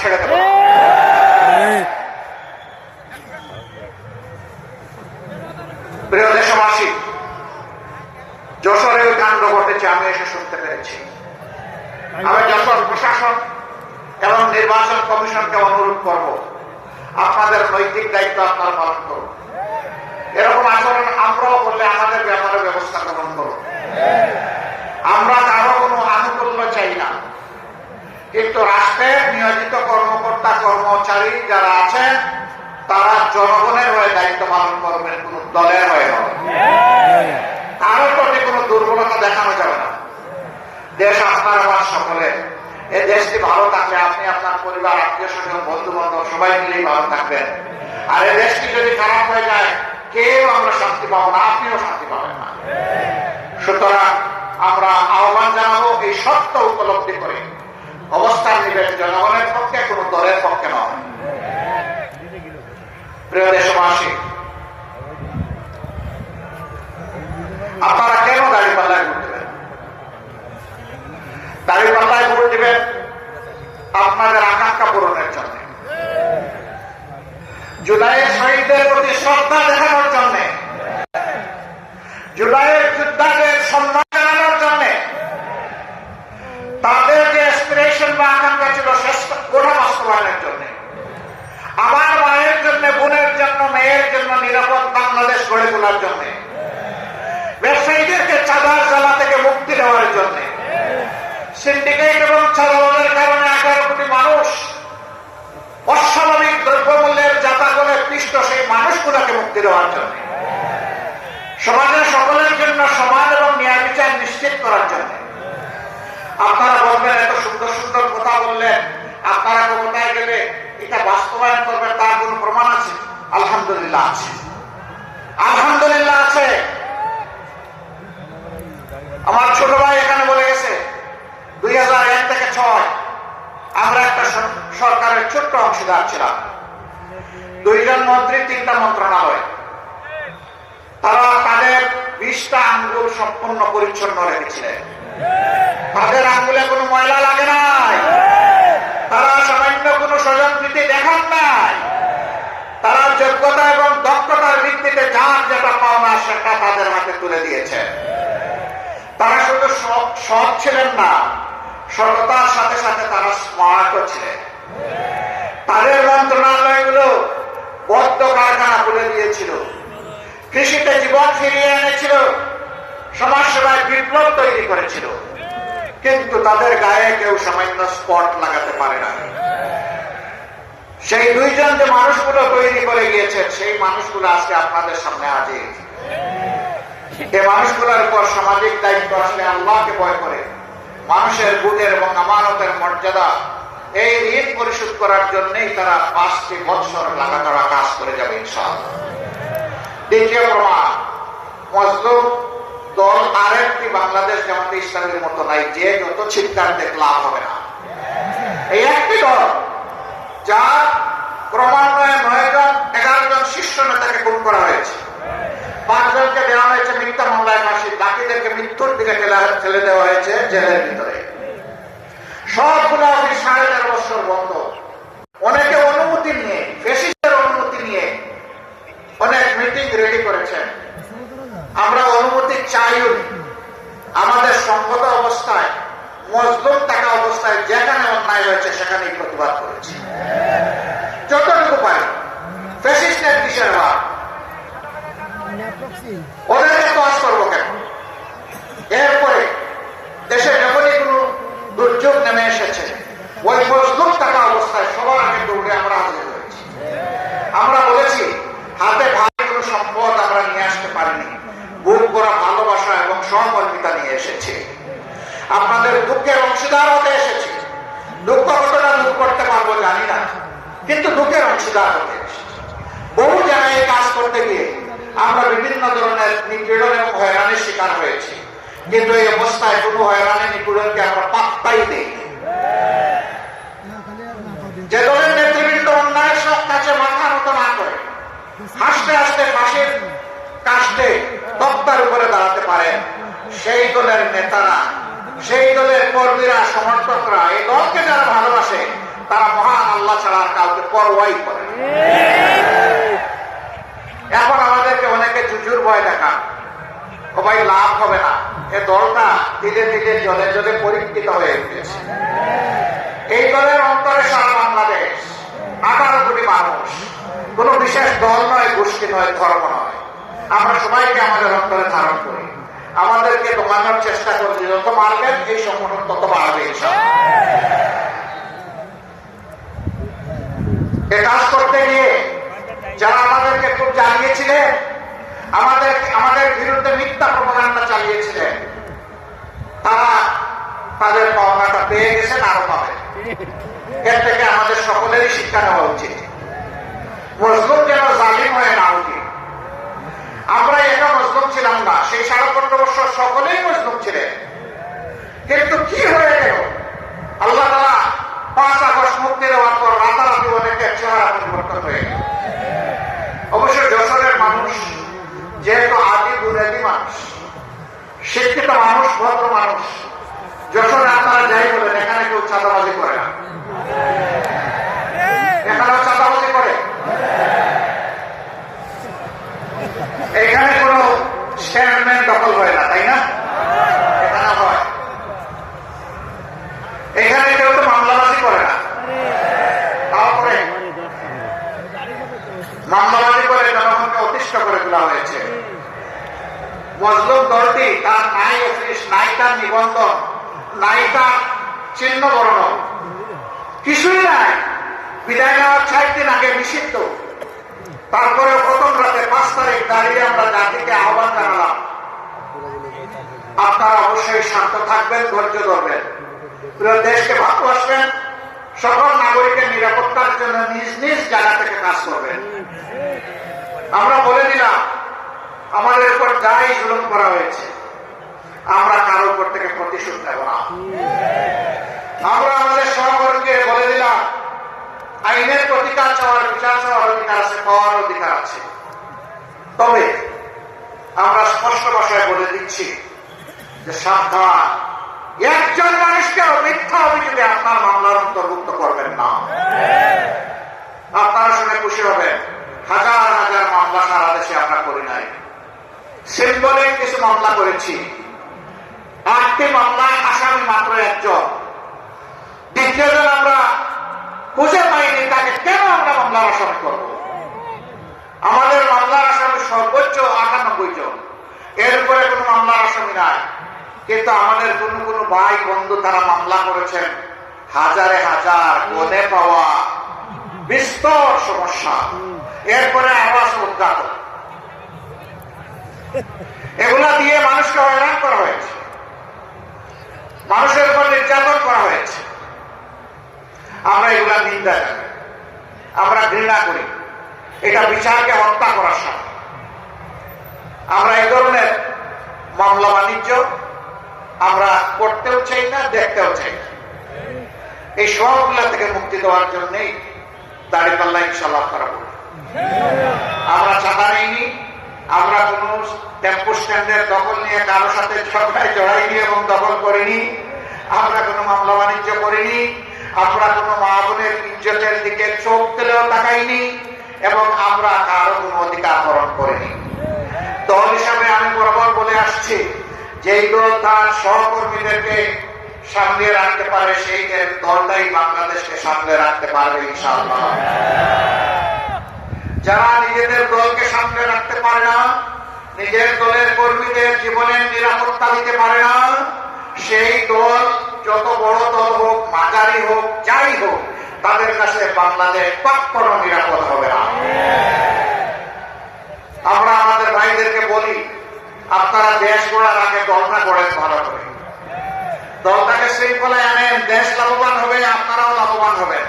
ছেড়ে দেব। প্রিয় দেশবাসী, যশোরে কাণ্ড ঘটেছে আমি এসে শুনতে পেরেছি। আমি যশোর প্রশাসন এবং নির্বাচন কমিশনকে অনুরোধ করব, আপনাদের নৈতিক দায়িত্ব আপনারা পালন করুন। এরকম আচরণ আমরাও করলে আমাদের ব্যাপারে ব্যবস্থা গ্রহণ করুন। আমরা কারো কোনো আনুকূল্য চাই না, কিন্তু রাষ্ট্রের নিয়োজিত কর্মকর্তা কর্মচারী যারা আছেন তারা জনগণের হয়ে দায়িত্ব পালন করবেন, কোন দলের হয়ে হবে। কারোর প্রতি কোনো দুর্বলতা দেখানো যাবে না। দেশ আপনার আমার সকলের। এই দেশটি ভালো থাকলে আপনি আপনার পরিবার, আত্মীয় স্বজন, বন্ধু বান্ধব সবাই মিলেই ভালো থাকবেন। আর এই দেশটি যদি খারাপ হয়ে যায় কেউ আমরা শান্তি পাবো না, আপনিও শান্তি পাবেন না। সুতরাং আমরা আহ্বান জানাবো, এই সত্য উপলব্ধি করে অবস্থান নেবেন জনগণের পক্ষে, কোনো দলের পক্ষে নয়। প্রিয় দেশবাসী, আপনারা কেন দাঁড়িপাল্লায় ভোট দেবেন? দাঁড়িপাল্লায় ভোট দেবেন আপনাদের আকাঙ্ক্ষা পূরণের জন্য, জুলাইয়ের শহীদদের প্রতি শ্রদ্ধা দেখানোর জন্য, জুলাইয়ের যোদ্ধাদের সম্মান জানানোর জন্য, তাদের যে অ্যাসপিরেশন বা আকাঙ্ক্ষা ছিল ওটা বাস্তবায়নের জন্য, আমার মায়ের জন্য, বোনের জন্য, মেয়ের জন্য নিরাপদ বাংলাদেশ গড়ে তোলার জন্য, ব্যবসায়ীদেরকে চাঁদার জ্বালা থেকে মুক্তি দেওয়ার জন্য, সিন্ডিকেট এবং চাঁদাবাজের কারণে 11 কোটি মানুষ অস্বাভাবিক দ্রব্যমূল্যের যাতাগলে পিষ্ট, সেই মানুষগুলোকে মুক্তি দেওয়ার জন্য, সমাজের সকলের জন্য সমান এবং ন্যায় বিচার নিশ্চিত করার জন্য। আপনারা বলবেন এত সুন্দর সুন্দর কথা বললেন, আপনারা ক্ষমতায় গেলে এটা বাস্তবায়ন করবেন, তার কোন প্রমাণ আছে? আলহামদুলিল্লাহ আছে, আলহামদুলিল্লাহ আছে। আমার ছোট ভাই এখানে বলে গেছে 2001 থেকে 2006 আমরা একটা সরকারের ছোট্ট অংশীদার ছিলাম। 2 জন মন্ত্রী, 3টা মন্ত্রণালয়। তারা তাদের 20টা আঙ্গুল সম্পূর্ণ পরিচ্ছন্ন রেখেছিলেন। তাদের আঙ্গুলে কোনো ময়লা লাগে নাই, তারা সামান্য কোনো স্বজনপ্রীতি দেখান নাই। তারা যোগ্যতা এবং দক্ষতার ভিত্তিতে যার যেটা পাওনা সেটা তাদের হাতে তুলে দিয়েছে। তারা শুধু সৎ ছিলেন না, সততার সাথে সাথে তারা স্মার্টও ছিলেন। তাদের মন্ত্রণালয়গুলো বদ্ধ কারখানা খুলে দিয়েছিল, কৃষিতে জীবন ফিরিয়ে এনেছিল, সমাজসেবায় বিপ্লব তৈরি করেছিল, কিন্তু তাদের গায়ে কেউ সামান্য স্পট লাগাতে পারে না। সেই 2 জন যে মানুষগুলো তৈরি করে গিয়েছেন, সেই মানুষগুলো আজকে আপনাদের সামনে হাজির। এই মানুষগুলোর উপর সামাজিক দায়িত্ব আসলে আল্লাহকে ভয় করে মানুষের বুকের এবং আমানতের মর্যাদা, এই ঋণ পরিশোধ করার জন্যই তারা 5টি বছর লাগাতার কাজ করে যাবে ইনশাআল্লাহ। দ্বিতীয় প্রমাণ, মজলুম দল আরেকটি বাংলাদেশ জামাতে ইসলামের মতো নাই, যে যত চিৎকার লাভ হবে না। এই একটি দল যার ক্রমান্বয়ে 9 জন 11 জন শীর্ষ নেতাকে খুন করা হয়েছে, 5 জনকে দেওয়া হয়েছে মিথ্যা মামলায় ফাঁসি, বাকিদেরকে মৃত্যুর দিকে ঠেলে দেওয়া হয়েছে জেলের ভিতরে। সবগুলো অফিস 13.5 বছর বন্ধ। অনেকে অনুমতি নিয়ে, ফ্যাসিস্টের অনুমতি নিয়ে অনেক মিটিং রেডি করেছেন। আমরা অনুমতি চাইও, আমাদের সংগত অবস্থায়, মজলুম থাকা অবস্থায় যেখানে অন্যায় হয়েছে সেখানেই প্রতিবাদ করেছি যতটুকু পারি। ফ্যাসিস্টের কিসের ভাব? ওদেরকে কাজ করবো কেন? এরপরে দেশে যখনই কোন দুর্যোগ নেমে এসেছে, ওই মজলুম থাকা অবস্থায় সবার আগে দৌড়ে আমরা হাজির হয়েছি। আমরা বলেছি হাতে ভারী কোন সম্পদ আমরা নিয়ে আসতে পারিনি, বুক করা ভালোবাসা এবং সহমর্মিতা নিয়ে এসেছি। আপনাদের দুঃখের অংশীদার হতে এসেছি। দুঃখ কতটা দূর করতে পারবো জানি না, কিন্তু দুঃখের অংশীদার হতে এসেছি। বহু জায়গায় কাজ করতে গিয়ে আমরা বিভিন্ন ধরনের নিপীড়ন এবং হয়রানির শিকার হয়েছি, কিন্তু এই অবস্থায় কোনো হয়রানি নিপীড়নকে আমরা পাত্তাই দেই। যে দলের নেতৃবৃন্দ অন্যায়ের সব কাছে মাথা নত না করে হাসতে হাসতে ফাঁসির কাস্টে তক্তার উপরে দাঁড়াতে পারেন, সেই দলের নেতারা, সেই দলের কর্মীরা, সমর্থকরা, এই দলকে যারা ভালোবাসে তারা মহান ছাড়া আর কাউকে পরোয়াই করে না। এখন আমাদেরকে অনেকে জুজুর ভয় দেখান, ও ভাই লাভ হবে না, এ দলটা ধীরে ধীরে জলে জলে পরীক্ষিত হয়ে উঠেছে। এই দলের অন্তরে সারা বাংলাদেশ, 18 কোটি মানুষ, কোন বিশেষ দল নয়, গোষ্ঠী নয়, ধর্ম নয়। আমরা সবাইকে আমাদের অন্তরে ধারণ করি। আমাদেরকে দমানোর চেষ্টা করছি, যত মারবেন এই সংগঠন তত বাড়বে। এ কাজ করতে গিয়ে যারা আমাদেরকে খুব জ্বালিয়েছিলেন, আমাদের বিরুদ্ধে মিথ্যা প্রপাগান্ডা চালিয়েছিলেন, তারা তাদের পাওনাটা পেয়ে গেছেন, আরো পাবেন। এর থেকে আমাদের সকলেরই শিক্ষা নেওয়া উচিত। মজলুম যেন জালিম হয়ে না উচিত। আমরা একা মজলুম ছিলাম না, সেই 15.5 বছর সকলেই মজলুম ছিলেন। কিন্তু কি হয়ে গেল, আল্লাহ তাআলা 5 আগস্ট মুক্তি দেওয়ার পর রাতারাতি অনেকের চেহারা পরিবর্তন হয়ে গেল। অবশ্যই যশোরের মানুষ যেহেতু আদি বুনিয়াদি মানুষ, শিক্ষিত মানুষ, ভদ্র মানুষ, যশোরে আপনারা যাই বলেন, এখানে কেউ চাঁদাবাজি করে না। এখানেও চাঁদাবাজি করে? এখানে কোন স্ট্যান্ডম্যান দখল হয় না, তাই না? এখানে হয়। এখানে কেউ তো মামলাবাজি করে না, তাও করে মামলাবাজি করে জনগণকে অতিষ্ঠ করে তোলা হয়েছে। মজলুম দলটি তার নাই অফিস, নাই তার নিবন্ধন, নাই তার চিহ্ন বর্ণ, কিছুই নাই। বিদায় নেওয়ার 6 দিন আগে নিষিদ্ধ। তারপরে প্রথম রাতে 5 তারিখ দাঁড়িয়ে আমরা জাতিকে আহ্বান জানালাম, আপনারা অবশ্যই শান্ত থাকবেন, ধৈর্য ধরবেন, দেশকে ভালোবাসবেন, সকল নাগরিকের নিরাপত্তার জন্য নিজ নিজ জায়গা থেকে কাজ করবেন। আমরা বলে দিলাম, আমাদের উপর যাই জুলুম করা হয়েছে, আমরা কারোর উপর থেকে প্রতিশোধ নেব না। আমরা আমাদের সহকর্মীকে বলে দিলাম, আইনের প্রতিকার চাওয়ার, বিচার চাওয়ার অধিকার আছে, পাওয়ার অধিকার আছে। তবে আমরা স্পষ্ট ভাষায় বলে দিচ্ছি যে সাবধান, একজন মানুষকে মিথ্যা অভিযোগে আপনার মামলার অন্তর্ভুক্ত করবেন না। আপনারা শুনে খুশি হবেন, হাজার হাজার মামলা সারা দেশে আমরা করি নাই। সিম্বলিক কিছু মামলা করেছি। 8টি মামলায় আসামি মাত্র 1 জন। দ্বিতীয়জন আমরা খুঁজে পাইনি, তাকে কেন আমরা মামলার আসামি করব? আমাদের মামলার আসামি সর্বোচ্চ 98 জন, এর উপরে কোনো মামলার আসামি নাই। কিন্তু আমাদের কোন কোন ভাই বন্ধু তারা মামলা করেছেন, হাজারে হাজার, কোনে পাওয়া, বিস্তর সমস্যা, এরপরে আবাস উদ্ঘাত, এগুলা দিয়ে মানুষকে হয়রান করা হয়েছে, মানুষের উপর নির্যাতন করা হয়েছে। আমরা এগুলা নিন্দা করি, আমরা ঘৃণা করি। এটা বিচারকে হত্যা করার সাথে। আমরা এই ধরনের মামলা বাণিজ্য আমরা করতেও চাই না, দেখতেও চাই না। এই সবগুলা থেকে মুক্তি দেওয়ার জন্যই দাঁড়িপাল্লা ইনশাআল্লাহ করা হবে। আমরা চাঁদা নেইনি, আমরা কোন টেম্পো স্ট্যান্ডের দখল নিয়ে কারো সাথে ঝগড়ায় জড়াইনি এবং দখল করিনি। আমরা কোনো মামলা বাণিজ্য করিনি। আমরা কোনো মা বোনের ইজ্জতের দিকে চোখ তুলেও তাকাইনি এবং আমরা কারো কোনো অধিকার হরণ করিনি। দল হিসাবে আমি বরাবর বলে আসছি, যেই দল তার সহকর্মীদেরকে সামনে রাখতে পারে, সেই দলটাই বাংলাদেশকে সামনে রাখতে পারবে ইনশাআল্লাহ। যারা নিজেদের দলকে সামনে রাখতে পারে না, নিজের দলের কর্মীদের জীবনের নিরাপত্তা দিতে পারে না, সেই দল যত বড় দল হোক, মাঝারি হোক, যাই হোক, তাদের কাছে বাংলাদেশ কখনো নিরাপদ হবে না। আমরা আমাদের ভাইদেরকে বলি, আপনারা দেশ গড়ার আগে দলটা গড়েন ভালো করে, দলটাকে শৃঙ্খলায় আনেন, দেশ লাভবান হবে, আপনারাও লাভবান হবেন।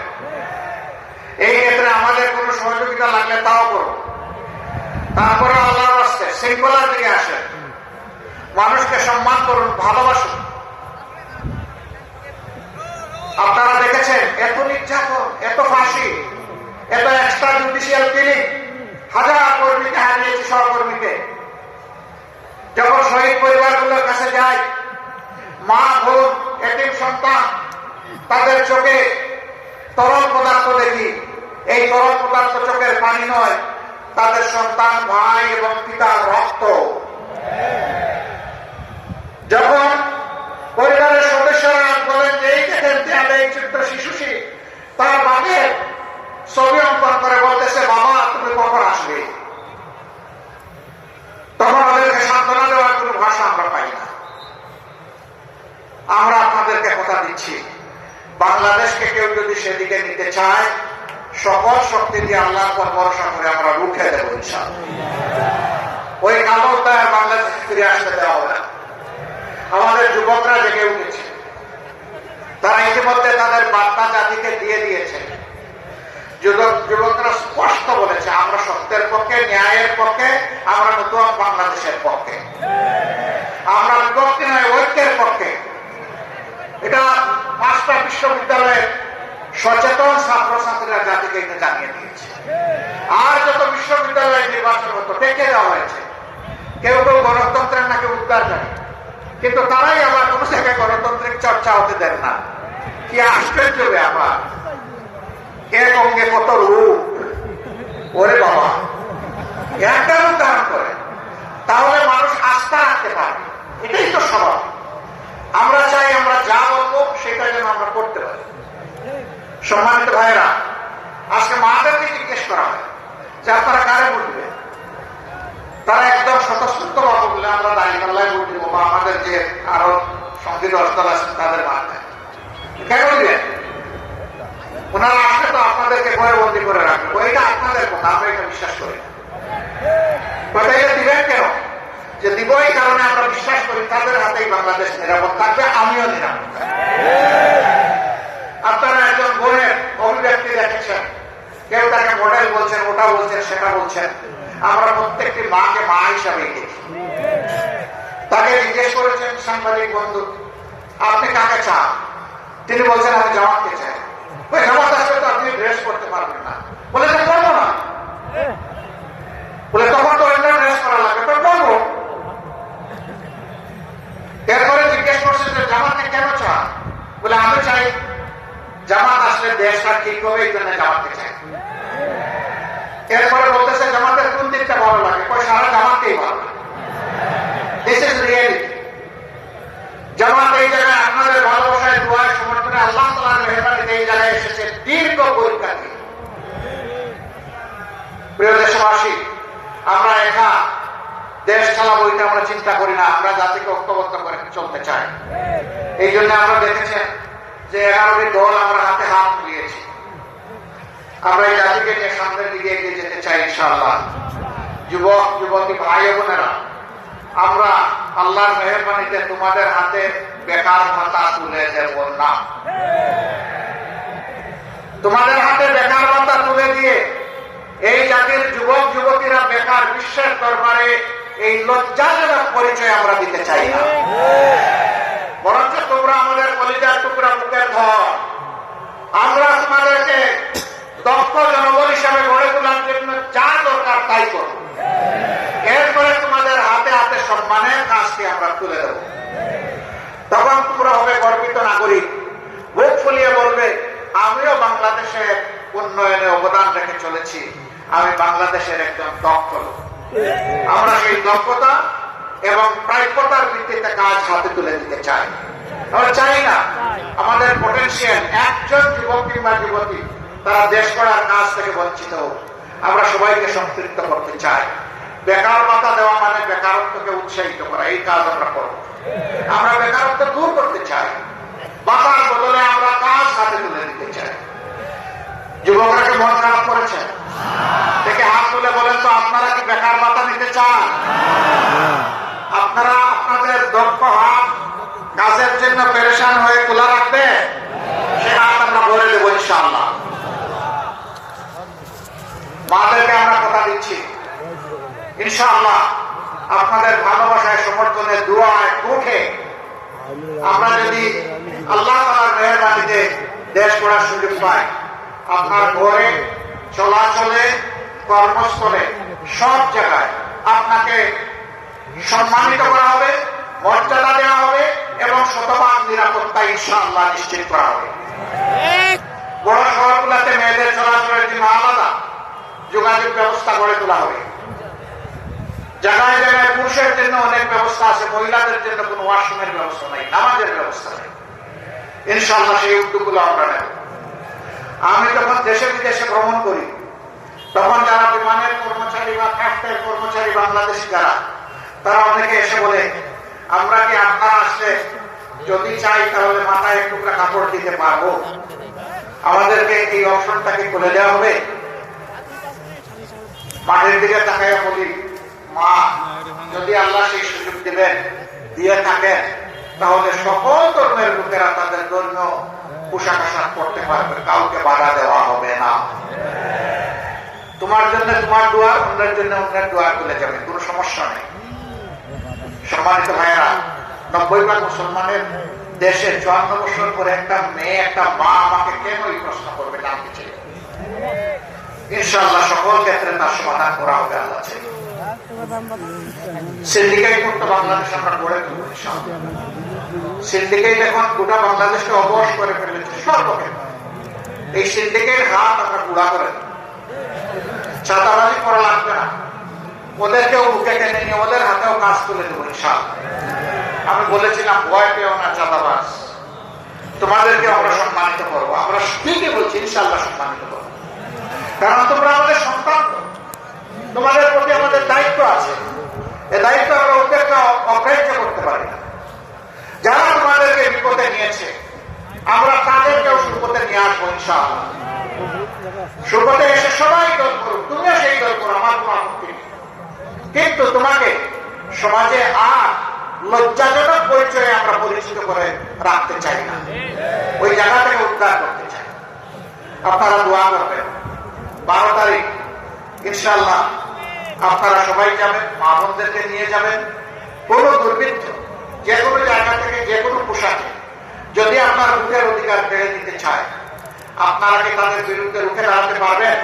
এই ক্ষেত্রে আমাদের কোন সহযোগিতা লাগলে তাও করুন। তারপরে আল্লাহর রাস্তে শৃঙ্খলার দিকে আসেন, মানুষকে সম্মান করুন, ভালোবাসুন। আপনারা দেখেছেন এত নির্যাতন, এত ফাঁসি, এত এক্সট্রা জুডিশিয়াল কিলিং, হাজার কর্মীকে হারিয়েছি, সহকর্মীকে। যখন শহীদ পরিবারগুলোর কাছে যায়, মা বোন, এতিম সন্তান, তাদের চোখে তরল পদার্থ পদার্থ দেখি, এই তরল পদার্থ চোখের পানি নয়, তাদের সন্তান, ভাই এবং পিতার রক্ত। যখন পরিবারের সদস্যরা বলেন যে এই দেখেন দেয়ালে এই ছোট্ট শিশুটি তার বাপের ছবি অঙ্কন করে বলতেছে, বাবা তুমি কখন আসবে, তখন ওদেরকে সান্ত্বনা দেওয়ার কোনো ভাষা আমরা পাই না। আমরা আপনাদেরকে কথা দিচ্ছি, বাংলাদেশকে কেউ যদি সেদিকে নিতে চায়, সকল শক্তি দিয়ে আল্লাহর পর ভরসা করে আমরা রুখে দেব ইনশাআল্লাহ। ওই কালো উদ্যায় বাংলাদেশে ফিরে আসতে দেওয়া হবে না। আমাদের যুবকরা জেগে উঠেছে, তারা ইতিমধ্যে তাদের বার্তা জাতিকে দিয়ে দিয়েছে। যুবকরা স্পষ্ট বলেছে, আমরা সত্যের পক্ষে, ন্যায়ের পক্ষে, আমরা নতুন বাংলাদেশের পক্ষে, আমরা বিভক্তি নয় ঐক্যের পক্ষে। এটা 5টা বিশ্ববিদ্যালয়ের সচেতন ছাত্রছাত্রীরা জাতিকে এটা জানিয়ে দিয়েছে। আর যত বিশ্ববিদ্যালয়ে নির্বাচন হতো টেকে দেওয়া হয়েছে। কেউ কেউ গণতন্ত্রের নাকি উদ্ধার জানে, কিন্তু তারাই আবার কোন জায়গায় গণতান্ত্রিক চর্চা হতে দেন না। কি আশ্চর্য ব্যাপার, এক অঙ্গে কত রূপ, ওরে বাবা, একটা রূপ ধারণ করে, তাহলে মানুষ আস্থা রাখতে পারে। এটাই তো স্বভাব। আমরা চাই আমরা যা বলবো সেটা যেন আমরা করতে পারি। সম্মানিত ভাইয়েরা, আজকে মাদেরকে জিজ্ঞেস করা হয় যে আপনারা কারে ভোট দিবেন, তারা একদম স্বতঃস্ফূর্ত ভাবে বলে আমরা দাঁড়িপাল্লায় ভোট দিব, বা আমাদের যে আরো সংবিধান দল আছে তাদের মাথায়। কেন দিবেন? ওনারা আসলে তো আপনাদেরকে ঘরে বন্দি করে রাখবে, এটা আপনাদের কথা, আমরা এটা বিশ্বাস করি না। এটা দিবেন কেন? যে দিব এই কারণে আমরা বিশ্বাস করি তাদের হাতেই বাংলাদেশ নিরাপদ থাকবে, আমিও নিরাপদ থাকবো। আপনারা একজন বোনের অভিব্যক্তি দেখেছেন, কেউ তাকে মডেল বলছেন, ওটা বলছেন, সেটা বলছেন। আমরা প্রত্যেকটি মাকে মা হিসাবে দেখি। তাকে জিজ্ঞেস করেছেন সাংবাদিক বন্ধু, আপনি কাকে চান? তিনি বলছেন আমি জামাতকে চাই। ওই জামাত আসলে তো আপনি ড্রেস করতে পারবেন না। বলে যে করবো না। বলে তখন তো অন্য ড্রেস করা লাগবে, তো করবো। এরপরে জিজ্ঞেস করছেন যে জামাতকে কেন চান? বলে আমি চাই জামাত আসলে দেশটা ঠিক হবে, এই জন্য জামাতকে চাই। এরপরে বলতেছে জামাতের কোন দিকটা ভালো লাগে? সারা জামাতকেই ভালো লাগে। This is reality. জামাত এই জায়গায় আপনাদের ভালোবাসায়, দোয়ায়, সমর্থনে, আল্লাহ তাআলার মেহেরবানিতে এই জায়গায় এসেছে দীর্ঘ পরীক্ষা দিয়ে। প্রিয় দেশবাসী, আমরা একা দেশ চালাবো এটা আমরা চিন্তা করি না, আমরা জাতিকে ঐক্যবদ্ধ করে চলতে চাই। এই জন্য আমরা দেখেছেন যে 11টি দল আমরা হাতে হাত মিলিয়েছি। আমরা এই জাতিকে নিয়ে সামনের দিকে এগিয়ে যেতে চাই ইনশাআল্লাহ। যুবক যুবতী ভাই বোনেরা, আমরা আল্লাহর মেহেরবানিতে তোমাদের হাতে বেকার ভাতা তুলে দেব না। তোমাদের হাতে বেকার ভাতা তুলে দিয়ে এই জাতির যুবক যুবতীরা বেকার বিশ্বের দরবারে এই লজ্জাজনক পরিচয় আমরা দিতে চাই না। বরঞ্চ তোমরা আমাদের কলিজার টুকরা, বুকের ধর। আমরা তোমাদেরকে দক্ষ জনবল হিসাবে গড়ে তোলার জন্য যা দরকার তাই করব। এরপরে তোমাদের হাতে হাতে সম্মানের কাজটি আমরা তুলে দেব। তখন তোমরা হবে গর্বিত নাগরিক, বুক ফুলিয়ে বলবে আমিও বাংলাদেশের উন্নয়নে অবদান রেখে চলেছি, আমি বাংলাদেশের একজন দক্ষ লোক। আমরা সেই দক্ষতা এবং প্রাপ্যতার ভিত্তিতে কাজ হাতে তুলে দিতে চাই। আমরা চাই না আমাদের পটেনশিয়াল একজন যুবক কিংবা যুবতী তারা দেশ গড়ার কাজ থেকে বঞ্চিত হোক। আমরা সবাইকে সম্পৃক্ত করতে চাই। বেকার ভাতা দেওয়া মানে বেকারত্বকে উৎসাহিত করা, এই কাজ আমরা করব। আমরা বেকারত্ব দূর করতে চাই, ভাতার বদলে আমরা কাজ হাতে তুলে দিতে চাই। যুবকরা কি মন খারাপ করেছেন? দেখে হাত তুলে বলেন তো, আপনারা কি বেকার ভাতা নিতে চান? আপনারা আপনাদের দক্ষ হাত কাজের জন্য পেরেশান হয়ে খোলা রাখবে, সে হাত আমরা ভরে দেবো ইনশাআল্লাহ। মাদেরকে আমরা কথা দিচ্ছি ইনশাআল্লাহ আপনাদের ভালোবাসায়, সমর্থনে, দোয়ায়, দুঃখে আমরা যদি আল্লাহ তাআলার মেহেরবানিতে দেশ গড়ার সুযোগ পাই, আপনার ঘরে, চলাচলে, কর্মস্থলে, সব জায়গায় আপনাকে সম্মানিত করা হবে, মর্যাদা দেওয়া হবে এবং শতভাগ নিরাপত্তা ইনশাআল্লাহ নিশ্চিত করা হবে। বড় শহরগুলোতে মেয়েদের চলাচলের জন্য আলাদা যোগাযোগ ব্যবস্থা গড়ে তোলা হবে। জায়গায় জায়গায় পুরুষের জন্য অনেক ব্যবস্থা আছে, মহিলাদের জন্য কোনো ওয়াশরুমের ব্যবস্থা নেই, নামাজের ব্যবস্থা নেই। ইনশাআল্লাহ সেই উদ্যোগগুলো আমরা নেব। আমি যখন দেশে বিদেশে ভ্রমণ করি তখন যারা বিমানের কর্মচারী বা ক্যাপ্টের কর্মচারী বাংলাদেশি যারা, তারা অনেকে এসে বলে, আমরা কি আপনারা আসলে যদি চাই তাহলে মাথায় একটু কাপড় দিতে পারবো, আমাদেরকে এই অপশনটাকে খুলে দেওয়া হবে? মাঠের দিকে তাকাইয়া বলি, মা, যদি আল্লাহ সেই সুযোগ দিবেন, দিয়ে থাকেন, তাহলে সকল ধর্মের লোকেরা তাদের ধর্মীয় পোশাক আশাক করতে পারবে, কাউকে বাধা দেওয়া হবে না। তোমার জন্য তোমার দোয়া, অন্যের জন্য অন্যের দোয়া খুলে যাবে, কোনো সমস্যা নেই। সম্মানিত ভাইয়েরা, 90 মুসলমানের দেশে 54 বছর পরে একটা মেয়ে, একটা মা আমাকে কেন এই প্রশ্ন করবে জানতে চাই। ইনশাআল্লাহ সকল ক্ষেত্রে তার সমাধান করা হবে আল্লাহ চাই। সিন্ডিকেট মুক্ত বাংলাদেশ আমরা গড়ে তুলব ইনশাআল্লাহ। সিন্ডিকেট এখন গোটা বাংলাদেশকে অবশ করে ফেলেছে সর্বক্ষেত্রে। এই সিন্ডিকেট হাত আমরা গুঁড়া করে দেব। চাঁদাবাজি করা লাগবে না, ওদেরকেও বুকে টেনে নিয়ে ওদের হাতেও কাজ তুলে দেবো ইনশাআল্লাহ। আমি বলেছিলাম, ভয় পেও না চাঁদাবাজ, তোমাদেরকে আমরা সম্মানিত করবো। আমরা ঠিকই বলছি, ইনশাআল্লাহ সম্মানিত করবো, কারণ তোমরা আমাদের সন্তান, তোমাদের প্রতি আমাদের দায়িত্ব আছে। এই দায়িত্ব আমরা ওদেরকে অগ্রাহ্য করতে পারি না। যারা তোমাদেরকে বিপদে নিয়েছে, আমরা তাদেরকেও সুপথে নিয়ে আসবো ইনশাআল্লাহ। সুপথে এসে সবাই দল করুক, তুমিও সেই দল করো, আমার কোনো আপত্তি নেই। কিন্তু তোমাকে সমাজে আর লজ্জাজনক পরিচয়ে আমরা পরিচিত করে রাখতে চাই না, ওই জায়গা থেকে উদ্ধার করতে চাই। আপনারা দোয়া করবেন। 12 তারিখ ইনশাআল্লাহ আপনারা সবাই যাবেন, মা বোনদেরকে নিয়ে যাবেন। কোন দুর্বৃত্ত যে কোনো জায়গা থেকে যে কোনো পোশাকে যদি আপনার বুকের অধিকার কেড়ে নিতে চায়, আপনারা কি তাদের বিরুদ্ধে রুখে দাঁড়াতে পারবেন?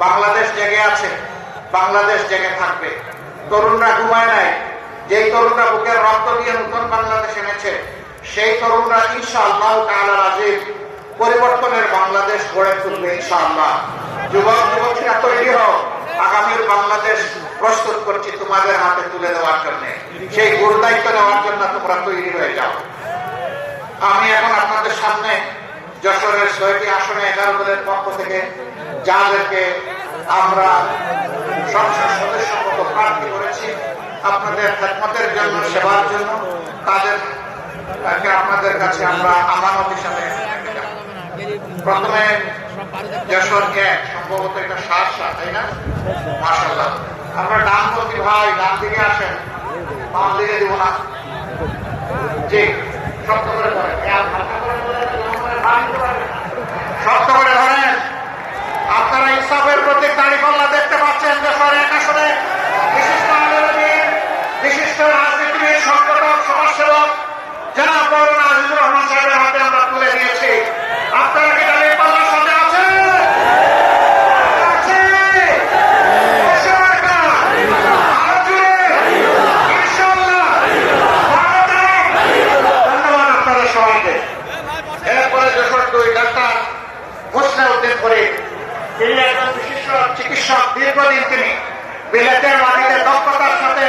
বাংলাদেশ জেগে আছে, বাংলাদেশ জেগে থাকবে। তরুণরা ঘুমায় নাই। যেই তরুণরা বুকের রক্ত দিয়ে নতুন বাংলাদেশ এনেছে, সেই তরুণরা ইনশাআল্লাহ তাআলা আজিম পরিবর্তনের বাংলাদেশ গড়ে তুলবে ইনশাআল্লাহ। যুবক যুবতীরা তৈরি হও, আগামীর বাংলাদেশ প্রস্তুত করছি তোমাদের হাতে তুলে দেওয়ার জন্য। সেই গুরু দায়িত্ব নেওয়ার জন্য তোমরা তৈরি হয়ে যাও। আমি এখন আপনাদের সামনে যশোরের 6টি আসনে 11 দলের পক্ষ থেকে যাদেরকে আমরা সংসদ সদস্য মতো প্রার্থী করেছি আপনাদের খেদমতের জন্য, সেবার জন্য, তাদেরকে আপনাদের কাছে আমরা আমানত হিসাবে প্রথমে যশোরকে সম্ভবত এটা সারসা, তাই না? মাশাআল্লাহ। আমরা ডানপন্থী ভাই, ডান দিকে আসেন, বাম দিকে দিব না। জি, শক্ত করে ধরেন, শক্ত করে ধরেন। আপনারা ইনসাফের প্রতীক দাঁড়িপাল্লা দেখতে পাচ্ছেন। যশোর 1 আসনে বিশিষ্ট আলেম, বিশিষ্ট রাজনীতিবিদ, সংগঠক, সমাজসেবক জনাব মওলানা আজিজুর রহমান সাহেবের হাতে আমরা তুলে দিয়েছি। আপনারা কি দাঁড়িপাল্লার সাথে আছেন? ধন্যবাদ আপনাদের সবাইকে। এরপরে যশোর 2 ডাক্তার মোসনাউদ্দিন ফরিদ, তিনি একজন বিশিষ্ট চিকিৎসক। দীর্ঘদিন তিনি বিলেতের মাটিতে দক্ষতার সাথে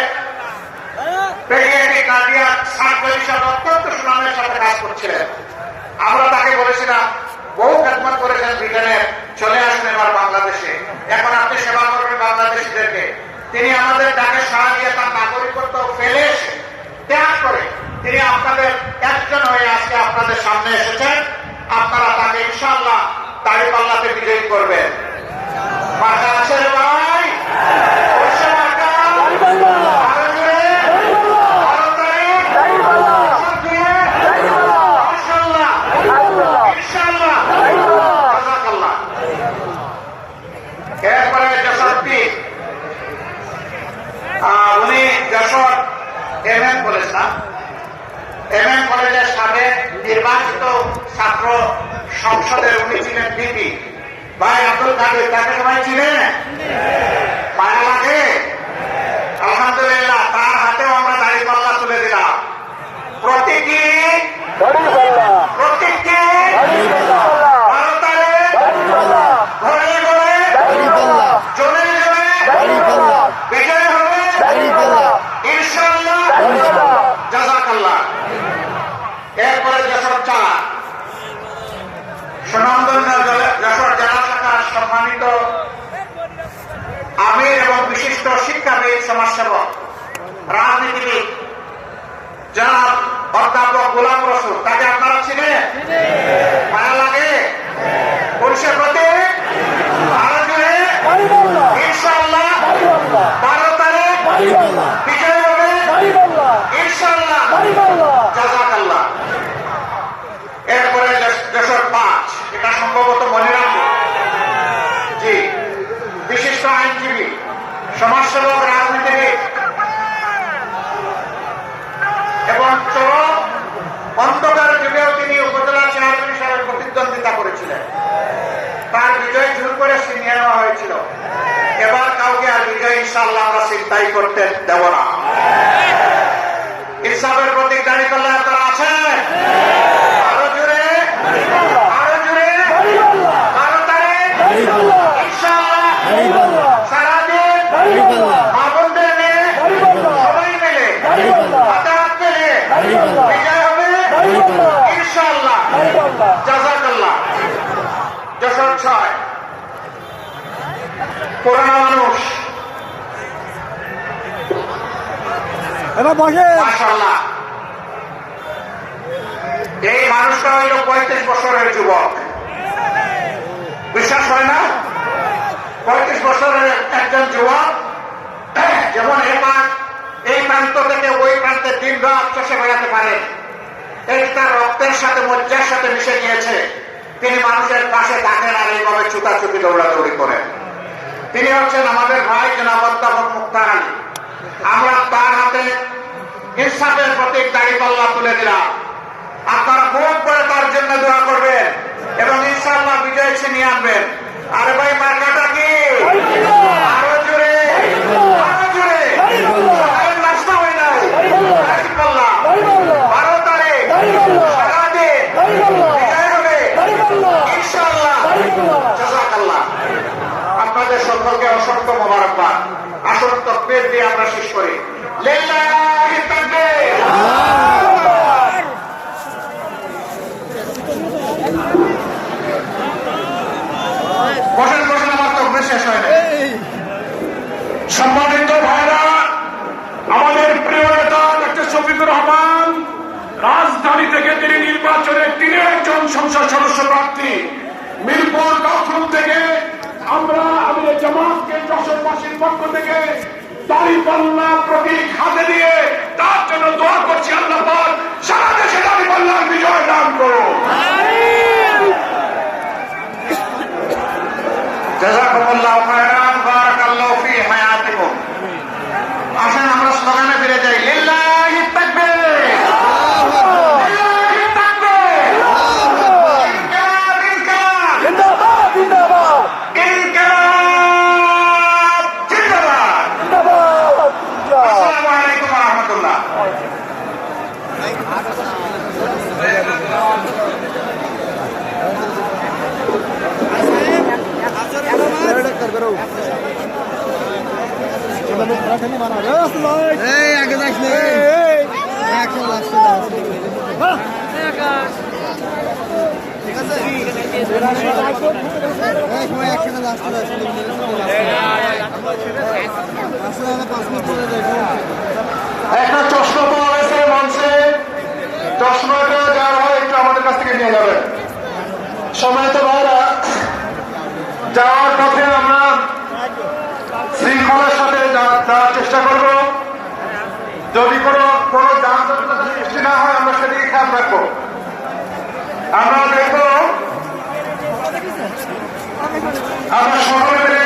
পেডিয়াট্রিক কার্ডিয়াক সার্জারি হিসাবে অত্যন্ত সুনামের সাথে কাজ করছিলেন। আমরা তাকে বলেছিলাম, বহু খেদমত করেছেন ব্রিটেনের, চলে আসুন এবার বাংলাদেশে, এখন আপনি সেবা করবেন বাংলাদেশিদেরকে। তিনি আমাদের ডাকে সাড়া দিয়ে তার নাগরিকত্ব ফেলে এসে ত্যাগ করে তিনি আপনাদের একজন হয়ে আজকে আপনাদের সামনে এসেছেন। আপনারা তাকে ইনশাআল্লাহ দাঁড়িপাল্লাতে বিজয়ী করবেন। মাথা আছে রে ভাই? এরপরে যশোরটি উনি যশোর এমএন কলেজ না, এমএন কলেজের সাবেক নির্বাচিত ছাত্র সংসদের উনি ছিলেন ভিপি ভাই আব্দুল কাদের। তাকে সবাই ছিলেন, মায়া লাগে। আলহামদুলিল্লাহ, তার হাতেও আমরা দাঁড়িপাল্লা তুলে দিলাম। প্রতীকী সুনামধন্য যশোর জেলা শাখার সম্মানিত আমির এবং বিশিষ্ট শিক্ষাবিদ, সমাজসেবক, রাজনীতিবিদ জনাব অধ্যাপক গোলাম রসুল, তাকে আপনারা চিনেন? মায়া লাগে পুলিশের প্রতি? আরো জুড়ে ইনশাআল্লাহ 12 তারিখ বিজয় হবে ইনশাআল্লাহ। জাযাকাল্লাহ। এরপরে যশোর 5, এটা সম্ভবত মনে রাখবো। জি, বিশিষ্ট আইনজীবী, সমাজসেবক, রাজনীতিবিদ এবং চরম অন্ধকার যুগেও তিনি উপজেলা চেয়ারম্যান হিসাবে প্রতিদ্বন্দ্বিতা করেছিলেন। তার বিজয় জোর করে ছিনিয়ে নেওয়া হয়েছিল। এবার কাউকে আর বিজয় ইনশাআল্লাহ আমরা চিন্তাই করতে দেব না। ইনসাফের প্রতীক দাঁড়িয়ে করলে আপনারা আছেন? আরো জোরে, আরো জোরে। 12 তারিখ ইনশাআল্লাহ সারাদিন মা বোনদের নিয়ে সবাই মিলে হাতে হাত মিলে বিজয় হবে ইনশাআল্লাহ। জাযাকাল্লাহ। যশোর 6, পুরানো মানুষ, মাশাআল্লাহ। এই মানুষটা হইল 35 বছরের যুবক। বিশ্বাস হয় না? 35 বছরের একজন যুবক যেমন এই প্রান্ত থেকে ওই প্রান্তে দিন রাত চষে বেড়াতে পারে, এটি তার রক্তের সাথে মজ্জার সাথে মিশে গিয়েছে। তিনি মানুষের পাশে থাকেন আর এইভাবে ছুটাছুটি দৌড়াদৌড়ি করেন। তিনি হচ্ছেন আমাদের ভাই জনাব অধ্যাপক মুক্তার আলী। আমরা তার হাতে ইনসাফের প্রতীক দাঁড়িপাল্লা তুলে দিলাম। আপনারা খুব করে তার জন্য দোয়া করবেন এবং ইনশাআল্লাহ বিজয় ছিনিয়ে আনবেন। আরে ভাই, মার্কাটা কি? আরো জোরে, আরো জোরে। নাস্তা হয় নাই দাঁড়িপাল্লা 12 তারিখ সারাদিন বিজয় হবে ইনশাআল্লাহ। জাযাকাল্লাহ। আপনাদের সকলকে অসংখ্য মোবারকবাদ। আসল তাকবীর দিয়ে আমরা শেষ করি। লিল্লাহি তাকবীর। বসেন বসেন, আমার তাকবীর শেষ হয় না। সম্মানিত ভাইরা, আমাদের প্রিয় নেতা ডক্টর শফিকুর রহমান রাজধানী থেকে তিনি নির্বাচনে 3 একজন সংসদ সদস্য প্রার্থী। মিরপুর দক্ষিণ থেকে আমরা আমাদের জামাতকে যশোরবাসীর পক্ষ থেকে দাঁড়িপাল্লা প্রতীক হাতে দিয়ে তার জন্য দোয়া করছি। আল্লাহ পাক সারা দেশে দাঁড়িপাল্লার বিজয় দান করুন। জাযাকুমুল্লাহু খায়রান, বারাকাল্লাহু ফি হায়াতিকুম। আসেন আমরা স্লোগানে ফিরে যাই। লিল্লাহি তাকবীর, লিল্লাহি তাকবীর। ইনকিলাব, ইনকিলাব, জিন্দাবাদ, জিন্দাবাদ, ইনকিলাব, জিন্দাবাদ, জিন্দাবাদ। আসসালামু আলাইকুম ওয়া রাহমাতুল্লাহ। আগে যাস না, একশো আসছে। ঠিক আছে, সময় একসাথে আসতে আসলে 5 মিনিট চলে যাবে। একটা চশমা পাওয়া গেছে মঞ্চে। চশমাটা যার হয় একটু আমাদের কাছ থেকে নিয়ে যাবেন। সম্মানিত ভাইরা, যাওয়ার পথে আমরা শৃঙ্খলার সাথে যাওয়ার চেষ্টা করব। যদি কোনো যানজটের সৃষ্টি না হয় আমরা সেদিকে খেয়াল রাখবো। আমরা দেখব আমরা সকলে মিলে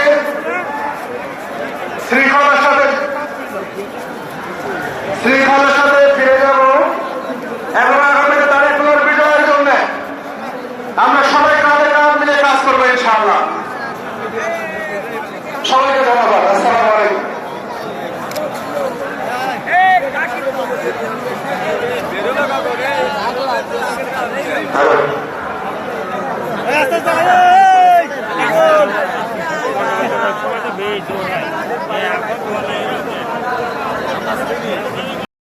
শৃঙ্খলার সাথে ফিরে যাব এবং আগামীতে দাঁড়িপাল্লার বিজয়ের জন্য আমরা সবাই কাঁধে কাঁধ মিলে কাজ করবো ইনশাআল্লাহ। সবাইকে ধন্যবাদ। আসসালামু আলাইকুম।